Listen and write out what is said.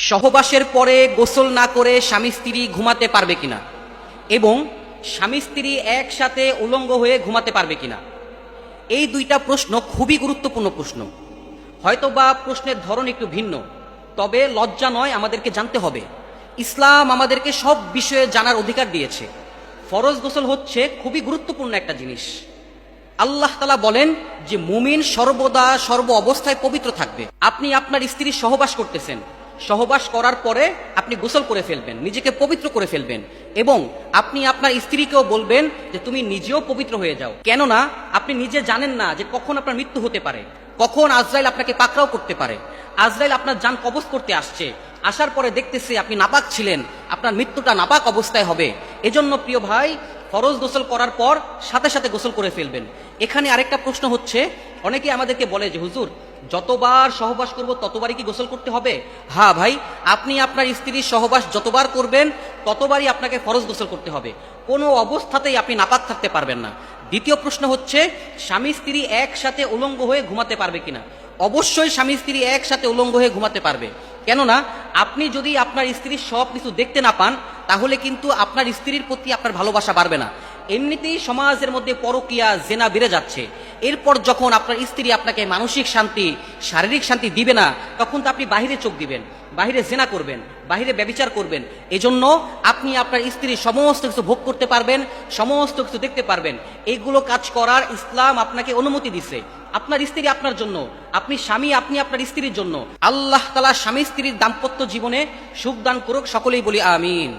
সহবাসের পরে গোসল না করে স্বামী স্ত্রী ঘুমাতে পারবে কিনা এবং স্বামী স্ত্রী একসাথে উলঙ্গ হয়ে ঘুমাতে পারবে কিনা, এই দুইটা প্রশ্ন খুবই গুরুত্বপূর্ণ প্রশ্ন। হয়তোবা প্রশ্নের ধরন একটু ভিন্ন, তবে লজ্জা নয়, আমাদেরকে জানতে হবে। ইসলাম আমাদেরকে সব বিষয়ে জানার অধিকার দিয়েছে। ফরজ গোসল হচ্ছে খুবই গুরুত্বপূর্ণ একটা জিনিস। আল্লাহ তাআলা বলেন যে মুমিন সর্বদা সর্ব অবস্থায় পবিত্র থাকবে। আপনি আপনার স্ত্রীর সহবাস করতেছেন, সহবাস করার পরে আপনি গোসল করে ফেলবেন, নিজেকে পবিত্র করে ফেলবেন এবং আপনি আপনার স্ত্রীকেও বলবেন যে তুমি নিজেও পবিত্র হয়ে যাও। কেননা আপনি নিজে জানেন না যে কখন আপনার মৃত্যু হতে পারে, কখন আজরাইল আপনাকে পাকড়াও করতে পারে। আজরাইল আপনার জান কবজ করতে আসছে, আসার পরে দেখতেছে আপনি নাপাক ছিলেন, আপনার মৃত্যুটা নাপাক অবস্থায় হবে। এজন্য প্রিয় ভাই, ফরজ গোসল করার পর সাথে সাথে গোসল করে ফেলবেন। এখানে আরেকটা প্রশ্ন হচ্ছে, অনেকে আমাদেরকে বলে যে হুজুর যতবার সহবাস করব ততবারই কি গোসল করতে হবে? হ্যাঁ ভাই, আপনি আপনার স্ত্রীর সহবাস যতবার করবেন ততবারই আপনাকে ফরজ গোসল করতে হবে, কোনো অবস্থাতেই আপনি নাপাক থাকতে পারবেন না। দ্বিতীয় প্রশ্ন হচ্ছে, স্বামী স্ত্রী একসাথে উলঙ্গ হয়ে ঘুমাতে পারবে কিনা? অবশ্যই স্বামী স্ত্রী একসাথে উলঙ্গ হয়ে ঘুমাতে পারবে। কেননা আপনি যদি আপনার স্ত্রীর সব কিছু দেখতে না পান, তাহলে কিন্তু আপনার স্ত্রীর প্রতি আপনার ভালোবাসা বাড়বে না। এমনিতেই সমাজের মধ্যে পরকীয়া, জেনা বেড়ে যাচ্ছে। এরপর যখন আপনার স্ত্রী আপনাকে মানসিক শান্তি, শারীরিক শান্তি দিবে না, তখন তো আপনি বাহিরে চোখ দিবেন, বাহিরে জেনা করবেন, বাহিরে ব্যভিচার করবেন। এজন্য আপনি আপনার স্ত্রীর সমস্ত কিছু ভোগ করতে পারবেন, সমস্ত কিছু দেখতে পারবেন। এইগুলো কাজ করার ইসলাম আপনাকে অনুমতি দিছে। আপনার স্ত্রী আপনার জন্য, আপনি স্বামী, আপনি আপনার স্ত্রীর জন্য। আল্লাহ তাআলা স্বামী স্ত্রীর দাম্পত্য জীবনে সুখ দান করুক, সকলেই বলি আমিন।